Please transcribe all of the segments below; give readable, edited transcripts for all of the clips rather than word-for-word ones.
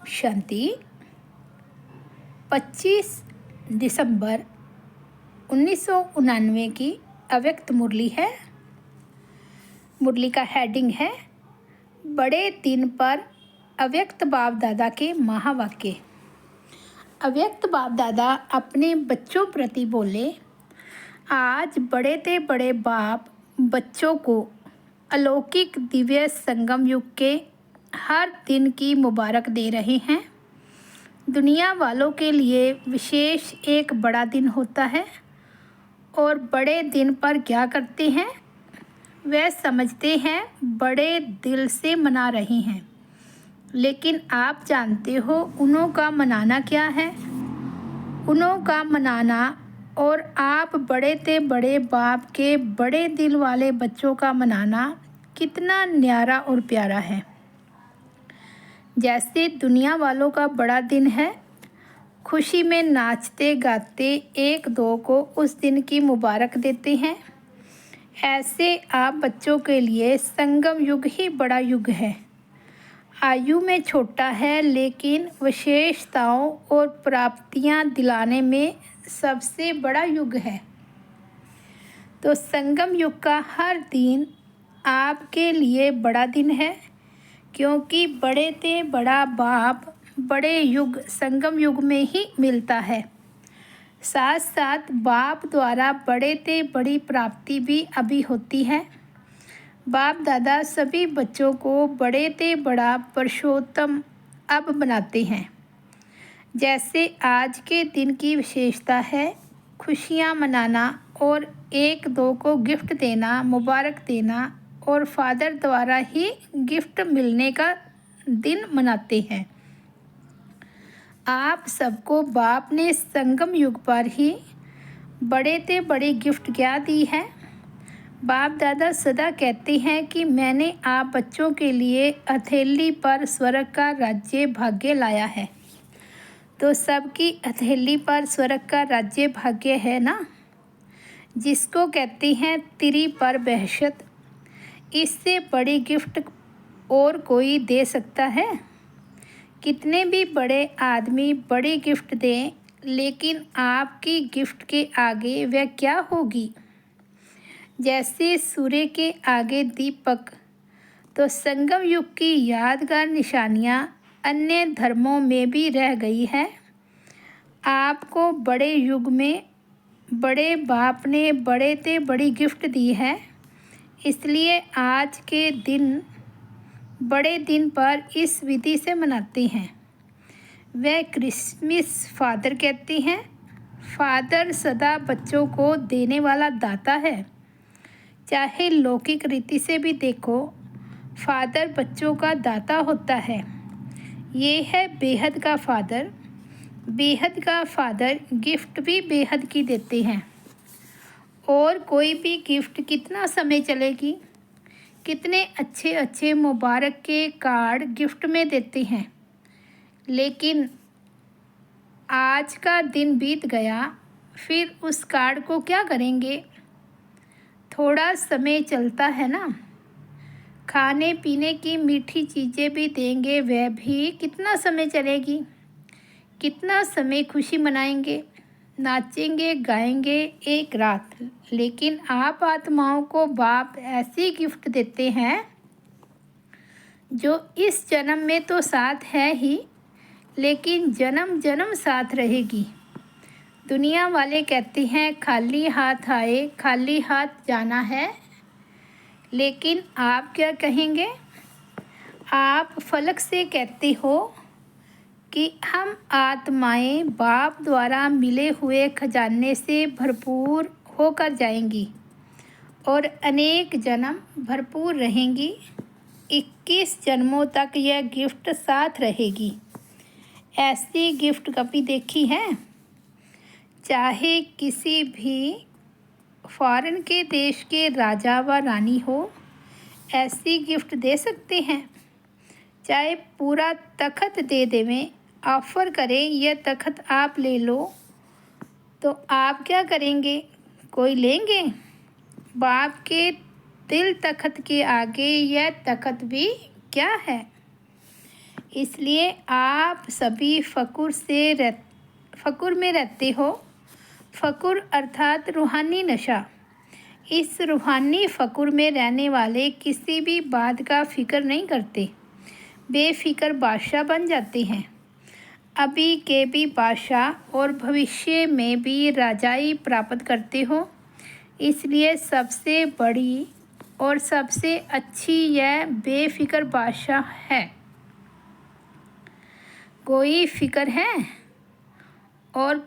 शांति। 25 दिसंबर 1999 की अव्यक्त मुरली है। मुरली का हेडिंग है बड़े दिन पर अव्यक्त बाप दादा के महावाक्य। अव्यक्त बाप दादा अपने बच्चों प्रति बोले, आज बड़े ते बड़े बाप बच्चों को अलौकिक दिव्य संगम युग के हर दिन की मुबारक दे रहे हैं। दुनिया वालों के लिए विशेष एक बड़ा दिन होता है और बड़े दिन पर क्या करते हैं? वे समझते हैं बड़े दिल से मना रहे हैं, लेकिन आप जानते हो उन्हों का मनाना क्या है? उन्हों का मनाना और आप बड़े ते बड़े बाप के बड़े दिल वाले बच्चों का मनाना कितना न्यारा और प्यारा है। जैसे दुनिया वालों का बड़ा दिन है, खुशी में नाचते गाते एक दो को उस दिन की मुबारक देते हैं, ऐसे आप बच्चों के लिए संगम युग ही बड़ा युग है। आयु में छोटा है, लेकिन विशेषताओं और प्राप्तियां दिलाने में सबसे बड़ा युग है। तो संगम युग का हर दिन आपके लिए बड़ा दिन है, क्योंकि बड़े ते बड़ा बाप बड़े युग संगम युग में ही मिलता है। साथ साथ बाप द्वारा बड़े ते बड़ी प्राप्ति भी अभी होती है। बाप दादा सभी बच्चों को बड़े ते बड़ा पुरुषोत्तम अब बनाते हैं। जैसे आज के दिन की विशेषता है खुशियाँ मनाना और एक दो को गिफ्ट देना, मुबारक देना, और फादर द्वारा ही गिफ्ट मिलने का दिन मनाते हैं। आप सबको बाप ने संगम युग पर ही बड़े ते बड़ी गिफ्ट क्या दी है? बाप दादा सदा कहते हैं कि मैंने आप बच्चों के लिए हथेली पर स्वर्ग का राज्य भाग्य लाया है। तो सबकी हथेली पर स्वर्ग का राज्य भाग्य है ना, जिसको कहते हैं तिरी पर बहशत। इससे बड़ी गिफ्ट और कोई दे सकता है? कितने भी बड़े आदमी बड़ी गिफ्ट दें, लेकिन आपकी गिफ्ट के आगे वह क्या होगी? जैसे सूर्य के आगे दीपक। तो संगम युग की यादगार निशानियाँ अन्य धर्मों में भी रह गई है। आपको बड़े युग में बड़े बाप ने बड़े ते बड़ी गिफ्ट दी है, इसलिए आज के दिन बड़े दिन पर इस विधि से मनाते हैं। वह क्रिसमस फादर कहते हैं। फादर सदा बच्चों को देने वाला दाता है। चाहे लौकिक रीति से भी देखो, फादर बच्चों का दाता होता है। ये है बेहद का फादर। बेहद का फादर गिफ्ट भी बेहद की देते हैं। और कोई भी गिफ्ट कितना समय चलेगी? कितने अच्छे अच्छे मुबारक के कार्ड गिफ्ट में देते हैं, लेकिन आज का दिन बीत गया, फिर उस कार्ड को क्या करेंगे? थोड़ा समय चलता है ना। खाने पीने की मीठी चीज़ें भी देंगे, वह भी कितना समय चलेगी? कितना समय खुशी मनाएंगे, नाचेंगे गाएंगे एक रात। लेकिन आप आत्माओं को बाप ऐसी गिफ्ट देते हैं जो इस जन्म में तो साथ है ही, लेकिन जन्म जन्म साथ रहेगी। दुनिया वाले कहते हैं खाली हाथ आए खाली हाथ जाना है, लेकिन आप क्या कहेंगे? आप फलक से कहते हो कि हम आत्माएं बाप द्वारा मिले हुए खजाने से भरपूर होकर जाएंगी और अनेक जन्म भरपूर रहेंगी। 21 जन्मों तक यह गिफ्ट साथ रहेगी। ऐसी गिफ्ट कभी देखी है? चाहे किसी भी फॉरेन के देश के राजा व रानी हो, ऐसी गिफ्ट दे सकते हैं। चाहे पूरा तख्त दे देवें, ऑफ़र करें यह तख्त आप ले लो, तो आप क्या करेंगे? कोई लेंगे? बाप के दिल तख्त के आगे यह तख्त भी क्या है? इसलिए आप सभी फ़कुर में रहते हो। फ़कुर अर्थात रूहानी नशा। इस रूहानी फ़कुर में रहने वाले किसी भी बात का फ़िक्र नहीं करते, बेफ़िक्र बादशाह बन जाते हैं। अभी के भी बादशाह और भविष्य में भी राजाई प्राप्त करते हो। इसलिए सबसे बड़ी और सबसे अच्छी यह बेफ़िक्र बादशाह है। कोई फ़िक्र है? और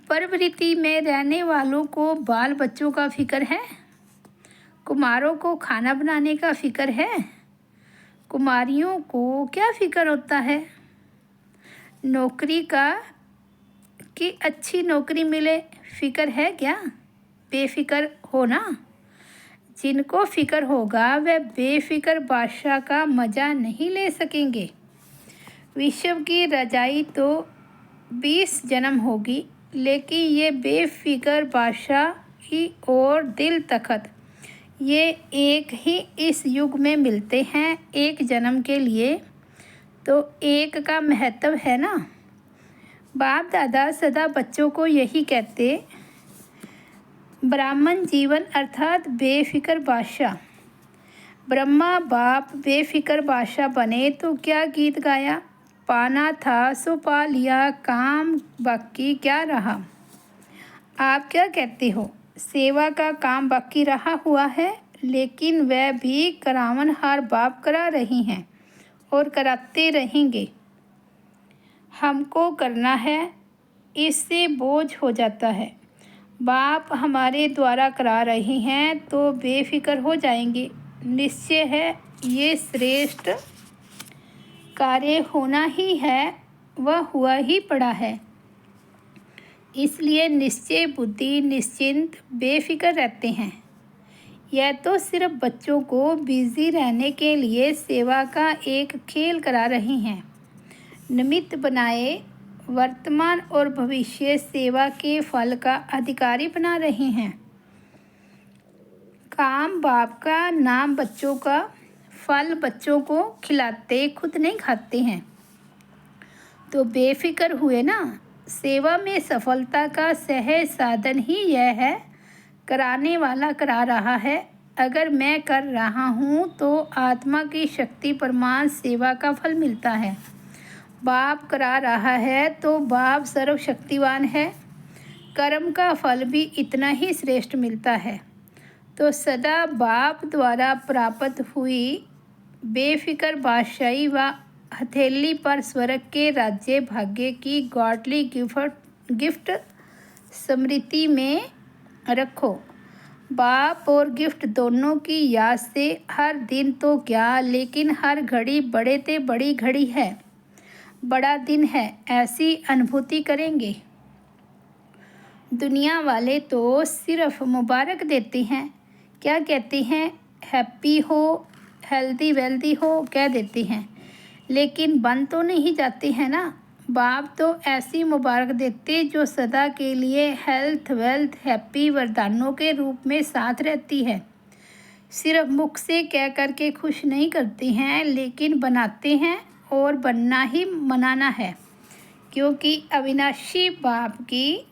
प्रवृत्ति में रहने वालों को बाल बच्चों का फ़िक्र है? कुमारों को खाना बनाने का फ़िक्र है? कुमारियों को क्या फ़िक्र होता है? नौकरी का कि अच्छी नौकरी मिले, फ़िक्र है क्या? बेफ़िक्र हो ना। जिनको फ़िक्र होगा वह बेफ़िक्र बादशाह का मज़ा नहीं ले सकेंगे। विश्व की रजाई तो 20 जन्म होगी, लेकिन ये बेफ़िक्र बादशाह की और दिल तखत ये एक ही इस युग में मिलते हैं। एक जन्म के लिए तो एक का महत्व है ना। बाप दादा सदा बच्चों को यही कहते, ब्राह्मण जीवन अर्थात बेफ़िक्र बादशाह। ब्रह्मा बाप बेफ़िक्र बादशाह बने तो क्या गीत गाया, पाना था सो पा लिया, काम बाकी क्या रहा। आप क्या कहते हो? सेवा का काम बाकी रहा हुआ है, लेकिन वह भी करावनहार बाप करा रही हैं और कराते रहेंगे। हमको करना है, इससे बोझ हो जाता है। बाप हमारे द्वारा करा रहे हैं तो बेफ़िक्र हो जाएंगे। निश्चय है ये श्रेष्ठ कार्य होना ही है, वह हुआ ही पड़ा है। इसलिए निश्चय बुद्धि निश्चिंत बेफ़िक्र रहते हैं। यह तो सिर्फ बच्चों को बिज़ी रहने के लिए सेवा का एक खेल करा रही हैं। निमित्त बनाए वर्तमान और भविष्य सेवा के फल का अधिकारी बना रहे हैं। काम बाप का, नाम बच्चों का, फल बच्चों को खिलाते, खुद नहीं खाते हैं। तो बेफ़िक्र हुए ना। सेवा में सफलता का सहज साधन ही यह है, कराने वाला करा रहा है। अगर मैं कर रहा हूँ तो आत्मा की शक्ति प्रमाण सेवा का फल मिलता है। बाप करा रहा है तो बाप सर्वशक्तिवान है, कर्म का फल भी इतना ही श्रेष्ठ मिलता है। तो सदा बाप द्वारा प्राप्त हुई बेफ़िक्र बादशाही व हथेली पर स्वर्ग के राज्य भाग्य की गॉडली गिफ्ट स्मृति में रखो। बाप और गिफ्ट दोनों की याद से हर दिन तो क्या, लेकिन हर घड़ी बड़े ते बड़ी घड़ी है, बड़ा दिन है, ऐसी अनुभूति करेंगे। दुनिया वाले तो सिर्फ मुबारक देते हैं, क्या कहते हैं, हैप्पी हो, हेल्दी वेल्दी हो कह देते हैं, लेकिन बन तो नहीं जाते हैं ना। बाप तो ऐसी मुबारक देते जो सदा के लिए हेल्थ वेल्थ हैप्पी वरदानों के रूप में साथ रहती है। सिर्फ मुख से कह कर के खुश नहीं करते हैं, लेकिन बनाते हैं, और बनना ही मनाना है, क्योंकि अविनाशी बाप की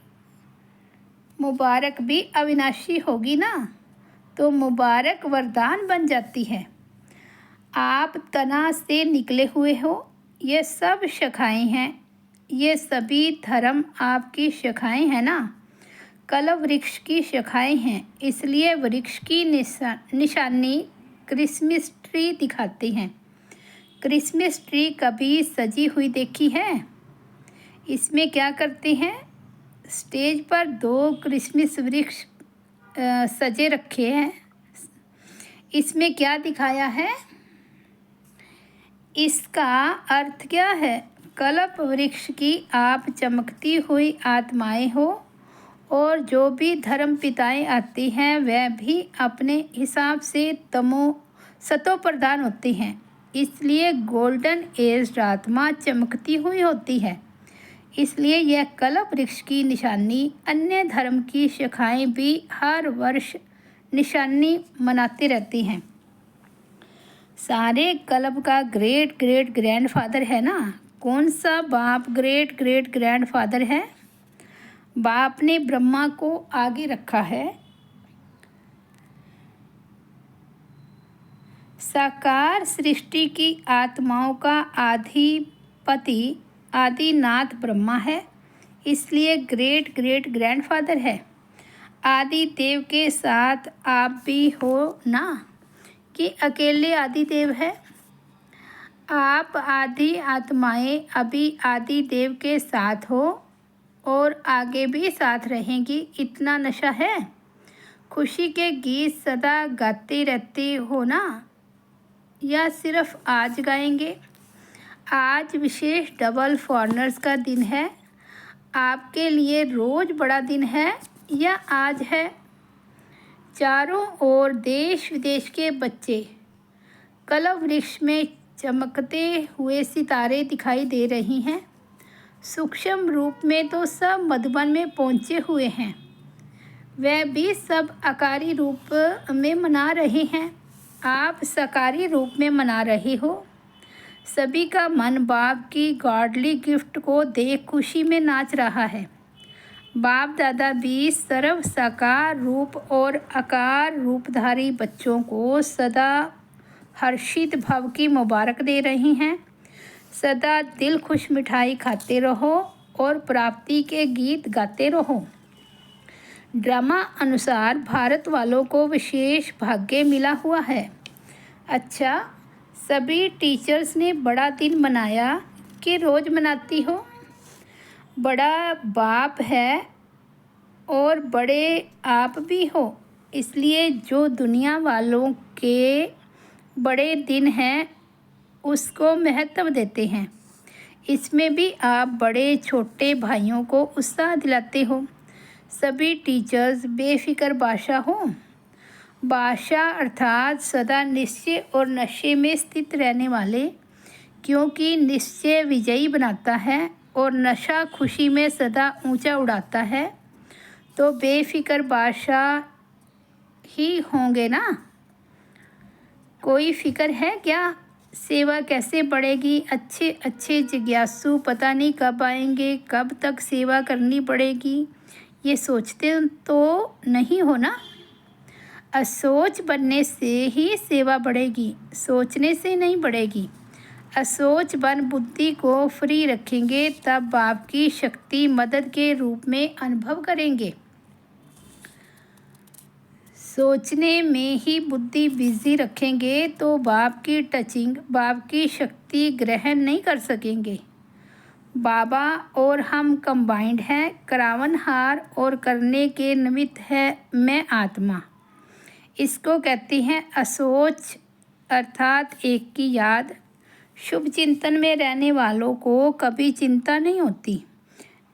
मुबारक भी अविनाशी होगी ना, तो मुबारक वरदान बन जाती है। आप तना से निकले हुए हो, ये सब शाखाएं हैं, ये सभी धर्म आपकी शाखाएं हैं ना। कलव वृक्ष की शाखाएं हैं, इसलिए वृक्ष की निशानी क्रिसमस ट्री दिखाते हैं। क्रिसमस ट्री कभी सजी हुई देखी है? इसमें क्या करते हैं, स्टेज पर 2 क्रिसमस वृक्ष सजे रखे हैं। इसमें क्या दिखाया है, इसका अर्थ क्या है? कल्प वृक्ष की आप चमकती हुई आत्माएं हो, और जो भी धर्म पिताएं आती हैं वह भी अपने हिसाब से सतो प्रधान होते हैं। इसलिए गोल्डन एज आत्मा चमकती हुई होती है। इसलिए यह कल्प वृक्ष की निशानी अन्य धर्म की शाखाएं भी हर वर्ष निशानी मनाती रहती हैं। सारे क्लब का ग्रेट ग्रेट ग्रैंडफादर है ना। कौन सा बाप ग्रेट ग्रेट ग्रैंडफादर है? बाप ने ब्रह्मा को आगे रखा है। साकार सृष्टि की आत्माओं का आधिपति आदिनाथ ब्रह्मा है, इसलिए ग्रेट ग्रेट ग्रैंडफादर है। आदि देव के साथ आप भी हो ना, कि अकेले आदि देव है? आप आदि आत्माएं अभी आदि देव के साथ हो और आगे भी साथ रहेंगी। इतना नशा है। खुशी के गीत सदा गाते रहते हो ना, या सिर्फ आज गाएंगे? आज विशेष डबल फॉरनर्स का दिन है। आपके लिए रोज़ बड़ा दिन है या आज है? चारों ओर देश विदेश के बच्चे कलव वृक्ष में चमकते हुए सितारे दिखाई दे रही हैं। सूक्ष्म रूप में तो सब मधुबन में पहुँचे हुए हैं, वह भी सब आकारी रूप में मना रहे हैं। आप साकारी रूप में मना रहे हो। सभी का मन बाप की गॉडली गिफ्ट को देख खुशी में नाच रहा है। बाप दादा भी सर्व साकार रूप और आकार रूपधारी बच्चों को सदा हर्षित भव की मुबारक दे रही हैं। सदा दिल खुश मिठाई खाते रहो और प्राप्ति के गीत गाते रहो। ड्रामा अनुसार भारत वालों को विशेष भाग्य मिला हुआ है। अच्छा, सभी टीचर्स ने बड़ा दिन मनाया कि रोज़ मनाती हो? बड़ा बाप है और बड़े आप भी हो, इसलिए जो दुनिया वालों के बड़े दिन हैं उसको महत्व देते हैं। इसमें भी आप बड़े छोटे भाइयों को उत्साह दिलाते हो। सभी टीचर्स बेफिक्र बादशाह हो। बादशाह अर्थात सदा निश्चय और नशे में स्थित रहने वाले, क्योंकि निश्चय विजयी बनाता है और नशा खुशी में सदा ऊंचा उड़ाता है। तो बेफिक्र बादशाह ही होंगे ना। कोई फिक्र है क्या? सेवा कैसे बढ़ेगी? अच्छे अच्छे जिज्ञासु पता नहीं कब आएंगे, कब तक सेवा करनी पड़ेगी, ये सोचते तो नहीं हो ना। असोच बनने से ही सेवा बढ़ेगी, सोचने से नहीं बढ़ेगी। असोच बन बुद्धि को फ्री रखेंगे, तब बाप की शक्ति मदद के रूप में अनुभव करेंगे। सोचने में ही बुद्धि बिजी रखेंगे तो बाप की टचिंग, बाप की शक्ति ग्रहण नहीं कर सकेंगे। बाबा और हम कंबाइंड हैं, करावनहार और करने के निमित्त है मैं आत्मा। इसको कहते हैं असोच अर्थात एक की याद। शुभ चिंतन में रहने वालों को कभी चिंता नहीं होती।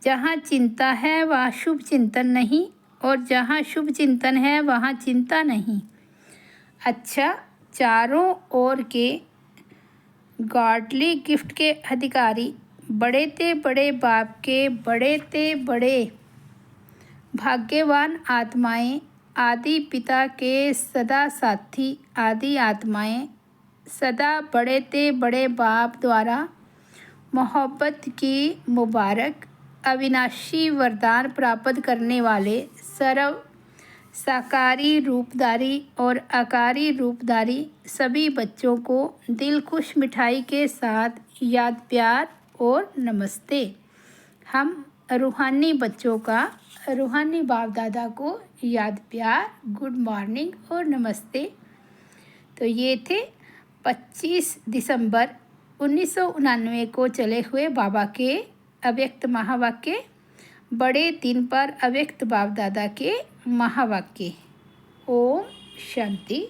जहाँ चिंता है वहाँ शुभ चिंतन नहीं, और जहाँ शुभ चिंतन है वहाँ चिंता नहीं। अच्छा, चारों ओर के गॉडली गिफ्ट के अधिकारी बड़े ते बड़े बाप के बड़े ते बड़े भाग्यवान आत्माएं, आदि पिता के सदा साथी आदि आत्माएं, सदा बड़े ते बड़े बाप द्वारा मोहब्बत की मुबारक अविनाशी वरदान प्राप्त करने वाले सर्व साकारी रूपधारी और आकारी रूपधारी सभी बच्चों को दिल खुश मिठाई के साथ याद प्यार और नमस्ते। हम रूहानी बच्चों का रूहानी बाप दादा को याद प्यार, गुड मॉर्निंग और नमस्ते। तो ये थे 25 दिसंबर 1999 को चले हुए बाबा के अव्यक्त महावाक्य, बड़े दिन पर अव्यक्त बाप दादा के महावाक्य। ओम शांति।